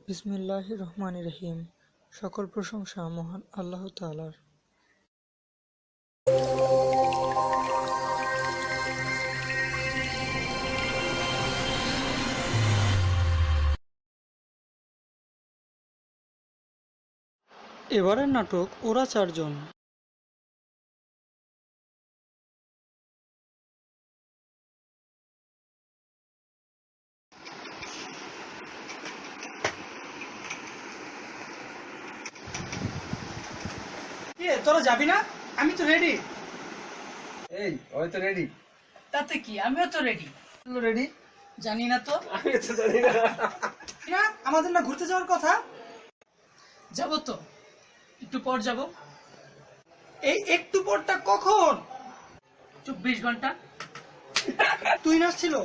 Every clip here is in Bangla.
বিসমিল্লাহির রহমানির রহিম। সকল প্রশংসা মহান আল্লাহ তাআলার। এবারের নাটক ওরা চারজন। তোরা যাবি না? আমি তো রেডি। এই ওই তো রেডি। তাতে কি, আমিও তো রেডি। রেডি? জানি না তো। আমি তো জানি না। না, আমাদের না ঘুরতে যাওয়ার কথা। যাবো তো, একটু পর যাব। এই একটু পরটা কখন? 24 ঘন্টা। তুই নাচছিল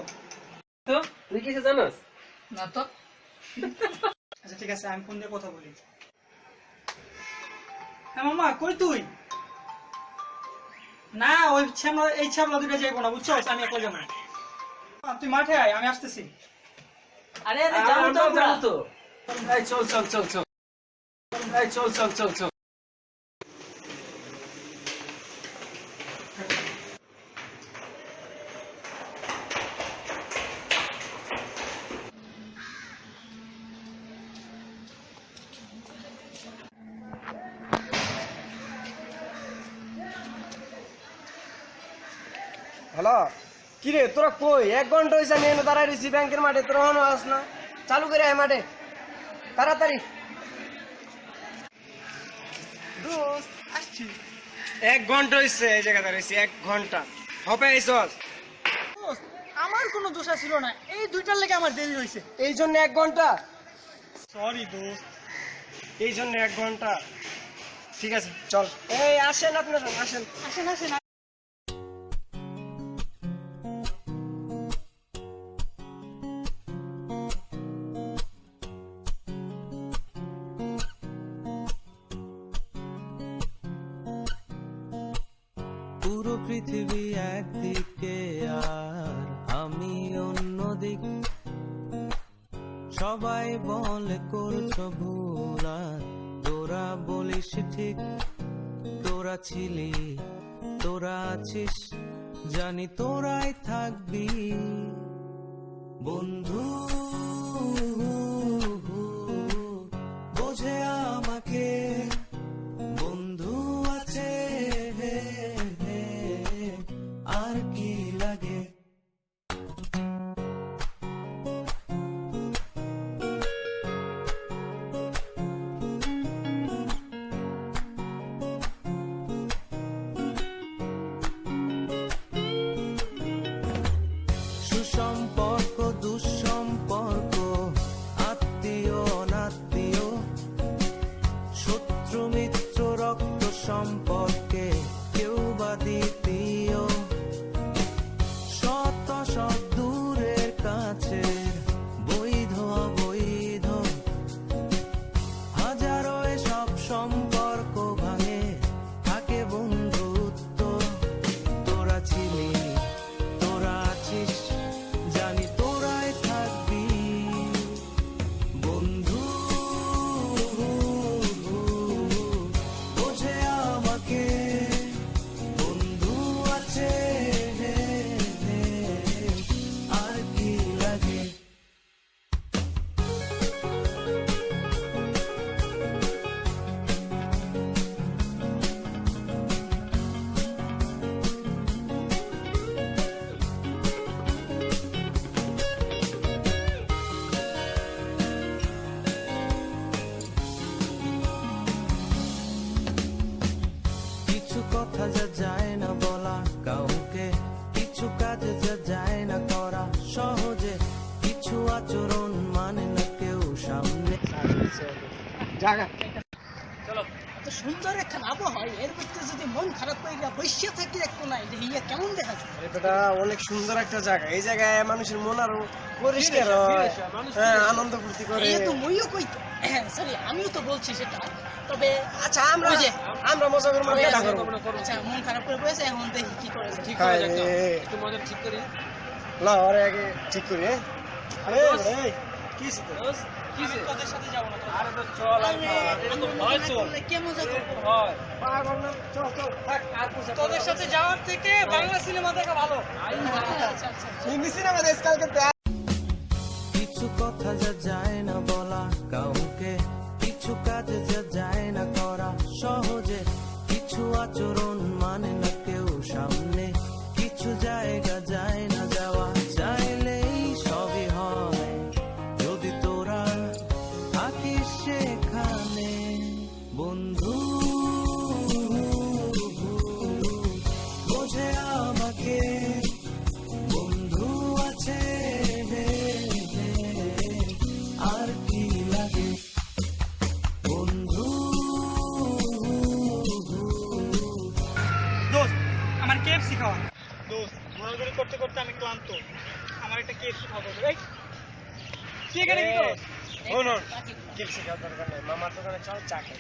তো তুই কিছু জানোস না তো? আচ্ছা ঠিক আছে, আমি ফোন দিয়ে কথা বলি। হ্যাঁ মামা, কই তুই? না, ওই এই ছ্যামলা দুটো যাইবো না, বুঝছো? আমি একলা যাবো। তুই মাঠে আয়, আমি আসতেছি। আরে আরে যাবো তো আমরা। তো এই চল চল চল চল এই চল চল চল চল। হ্যালো, কিরে তোরা কই? 1 ঘন্টা হয়েছে আমি এনে দাঁড়াই রয়েছি ব্যাংকের মাঠে, তোরা এখনো আস না? চালু করে আয় মাঠে তাড়াতাড়ি। 1 ঘন্টা হয়েছে এই জায়গায় দাঁড়াইছি, 1 ঘন্টা হবে আইসস। আমার কোনো দোষ ছিল না, এই দুইটার লেগে আমার দেরি হয়েছে। এই জন্য 1 ঘন্টা? সরি দোস্ত। এই জন্য 1 ঘন্টা? ঠিক আছে চল। এই আসেন আপনারা, আসেন আসেন আসেন। পুরো পৃথিবী একদিকে আর আমি অন্যদিক, সবাই বলে করছো ভুল আর তোরা বলিস ঠিক। তোরা ছিলি, তোরা আছিস, জানি তোরাই থাকবি বন্ধু। বোঝে আমাকে বন্ধু আছে, আর কি লাগে? সুসম্পর্ক দুঃসম্পর্ক, আত্মীয় অনাত্মীয়, শত্রু মিত্র রক্ত সম্পর্কে কেউ বা দ্বিতীয়, শত শত দূরের কাছে, বৈধ অবৈধ, হাজারো এসব সম্পর্ক ভাঙে, থাকে বন্ধুত্ব। তোরা ছিলি, তোরা আছিস, জানি তোরাই থাকবি বন্ধু। বোঝে আমাকে বন্ধু আছে, আর কি লাগে? কিছু কথা যা যায় না বলা কাউকে, কিছু কাজ যা যায় না করা সহজে, কিছু আচরণ মানে না কেউ সামনে। এত সুন্দর একটা আবহাওয়া, এর মধ্যে যদি মন খারাপ করে বসে থাকি একটু নাই, যে ইয়া কেমন দেখা যায়। এটা অনেক সুন্দর একটা জায়গা, এই জায়গায় মানুষের মন আরো পরিষ্কার হয়, হ্যাঁ আনন্দ ফুর্তি করে। এই তো মইও কই তো, সরি আমিও তো বলছি সেটা। তবে আচ্ছা আমরা ওই যে আমরা মজা করবো, কেটা করবো? আচ্ছা, মন খারাপ করে বসে, এখন দেখি কি করে। ঠিক করে যাক, একটু মজা ঠিক করি। না ওরে আগে ঠিক করি। হ্যাঁ আরে কি আমি তোদের সাথে যাবো না। আরে তো চল আর এটা তো ভয় চল কে মজা করবো? হয় পাগল না, চল চল থাক আর পোষা তোদের সাথে যাওয়ার থেকে বাংলা সিনেমা দেখা ভালো। হিন্দি সিনেমা দেশ কালকে কিছু কথা যা যায় না বলা কাউকে, কিছু কাজ যা যায় না করা সহজে, কিছু আচরণ মানে না কেউ সামনে, কিছু জায়গা যায় না যাওয়া, চাইলেই সবই হয় যদি তোরা থাকিস সেখানে। বন্ধু বোঝে আমাকে, বন্ধু আছে আর কি লাগে, বন্ধু। দোস্ত আমার কেএফসি খাওয়া। দোস্ত ঘোরাঘুরি করতে করতে আমি ক্লান্ত, আমার একটা কেএফসি খাওয়া। এই তুই এখানে কি করছ? শোনুন কিলসি খাওয়ার দরকার নেই, মামার দোকানে চল চা খাই।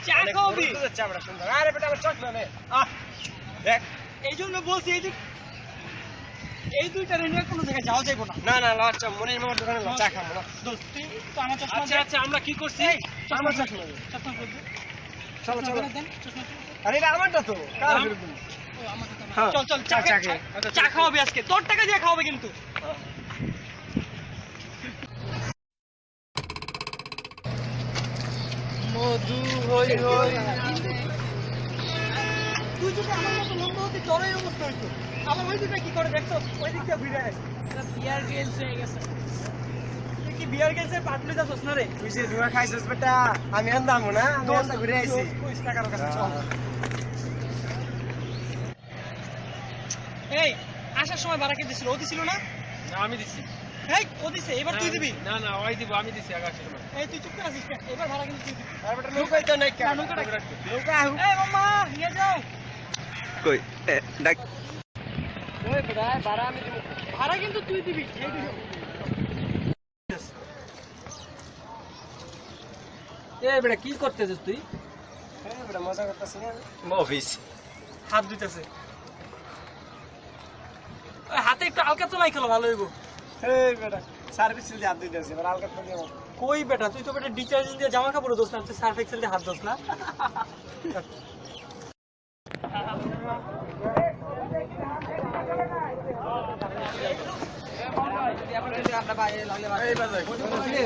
চা খাওয়াবি? চা বড় সুন্দর। আরে বেটা আমার চট না নে। দেখ এই জন্য বলছি এই দুইটা নিয়ে কোনো জায়গায় যাওয়া যাবে না। না না লজ চা মনির মামার দোকানে লজ চা খাবো না। দোস্ত তুই তো আমার চশমা আচ্ছা আচ্ছা আমরা কি করছি আমার চশমা দে। চশমা করবি? চলো চলো। দেন চশমা। আরে এটা আমারটা তো কার বিরুদ্ধে? ও আমার কথা না। হ্যাঁ, চল চল চা চা খা। খেয়ে। চা খাওয়াবি আজকে, তোর টাকা দিয়ে খাওয়াবে কিন্তু। মধু হই হই। তুই যদি আমার মতো লম্বা হতে তোরই অবস্থা হইতো। আমার ওই দুটা কি করে দেখছো? ওই দিক দিয়ে ঘুরে আসে। এটা বিয়ার গেলস হয়ে গেছে। তুই কি বিয়ার গেলসের পাটলি যাচ্ছিস না রে? তুই যে ধোয়া খাইছিস বেটা, আমি আনদামু না, আমি আনদা ঘুরে আইছি। 20 টাকার কাছে চল। এই আসার সময় ভাড়া কে দিছিল? ও দিছিল না? না আমি দিছি এই ও দিছে, এবার তুই দিবি। না না ওই দিব আমি দিছি আকাশের সময় এই তুই চুপ করে আছিস কেন? এবার ভাড়া কিন্তু তুই দিবি। আর বেটা নৌকাই তো নাই না, কেন? নৌকাটা কি? নৌকা আহু। এই মামা নিয়ে যাও। ওই বেটা ভাড়া আমি দিব। ভাড়া কিন্তু তুই দিবি। এই দিবি। এই বেটা কি করতেছিস তুই এই বেটা মজা করতেছ না? অফিস হাত ধুইতেছে। ওই হাতে একটু হালকা চলাই খেলো ভালো হইব। এই বেটা সার্ভিস দিয়ে হাত দিতেছে, এবার আলকা তো দিও। কই বেটা তুই তো বেটা ডিটারজেন্ট দিয়ে জামা কাপড় ধোস না, তুই সার্ফ এক্সেল দিয়ে হাত ধোস না। এই বাজার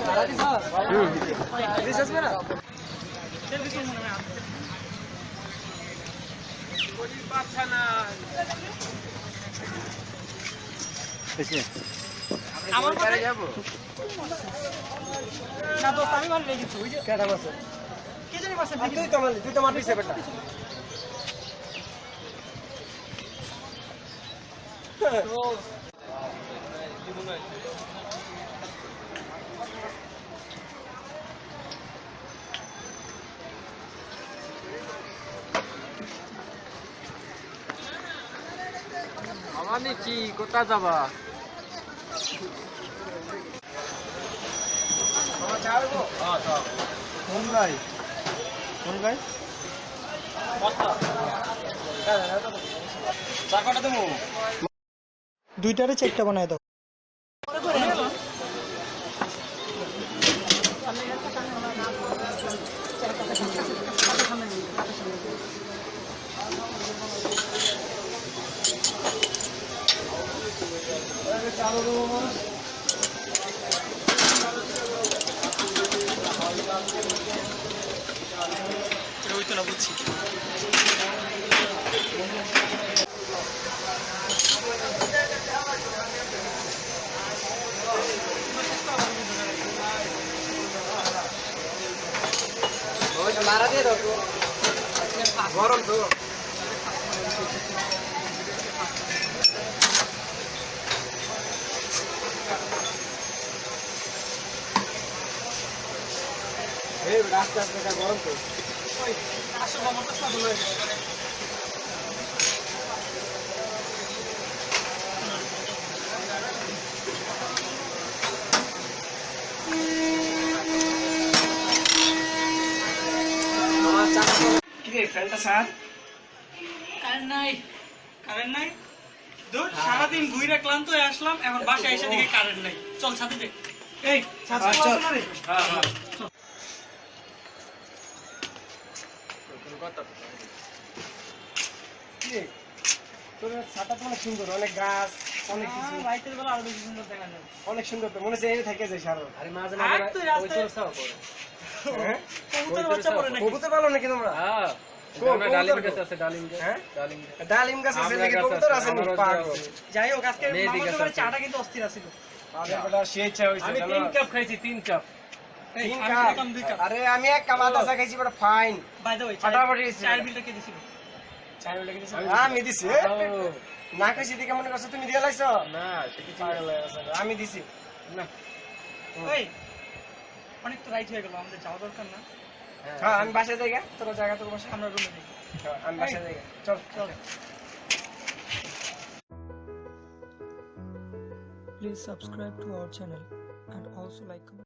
ভাড়া দিছ? দিছস বেটা? আমার বাড়ি কথা- যাব। না দোস্ত আমি ভালো লেগেছি। ওই যে কেডা বসে? কে জানি বাসা আর তুই তো মারতিস বেটা। আমানি কি কোথায় যাবা কোন ভাই? কোন ভাই? চা কটা দেবো? দুইটারে চেকটা বানায় দাও। এটা হইতো না বুঝছি। মারা দিয়ে দাও তো, গরম তো। এই রাস্তা রাস্তা গরম তো। আসলে আমার তো সব হয়ে গেছে। কি রে ফ্রেন্ডটা স্যার? কারেন্ট নাই। কারেন্ট নাই? দূর সারাদিন ঘুরে ক্লান্ত হয়ে আসলাম, এখন বাসায় এসে দেখি কারেন্ট নাই। চল সাথে যাই। এই ছাত্র ক্লাস না রে হ্যাঁ হ্যাঁ কি রে? তোর ছাতা তো অনেক সুন্দর, অনেক গাছ, অনেক কিছু, রাইতের বেলা আরো বেশি সুন্দর দেখা যায় অনেক সুন্দর। তো মনে হচ্ছে এই থেকে যাই সারো। আরে মাঝে আর মাঝে তুই ওই রাস্তায়- তোর সাও করে হ্যাঁ? কবুতর বাচ্চা পড়ে নাকি কবুতর পালো নাকি তোমরা? হ্যাঁ কবুতর ডালিম কো? গাছ আছে ডালিম গাছ হ্যাঁ? ডালিম গাছ ডালিম গাছ আছে আমড়া নাকি? গাছ কবুতর আছে, আছে নাকি? আনারস পাগল। গাছ আছে। যাই হোক আজকে মেহেদি মামার গাছ দোকানে আছে। চাটা কিন্তু অস্থির আছিল আরে বেটা সেই ইচ্ছা হইছে আমি জানো? 3 কাপ খাইছি 3 কাপ এই, তিন আমি কাপ? খেলাম 2 কাপ আরে আমি এক কাপ আদা চা খাইছি, বড় ফাইন। বাই দ্য ওয়ে ফাটাফাটি হয়েছে। চায়ের বিলটা কে দিছিল চাই লেগে দিছে। আমি দিছি। না খাইছি দেখে মনে করছো তুমি দিয়ে লাইছো? না সে কিছু পাগল হয়ে গেছে। আমি দিছি। না ওই অনেক তো রাইট হয়ে গেল আমাদের যাওয়া দরকার না হ্যাঁ আমি বাসায় যাই গা। তোর জায়গা তোর বাসা। আমরা রুমে যাই হ্যাঁ, আমি বাসায় যাই গা। চল চল। Please subscribe to our channel and also like, comment.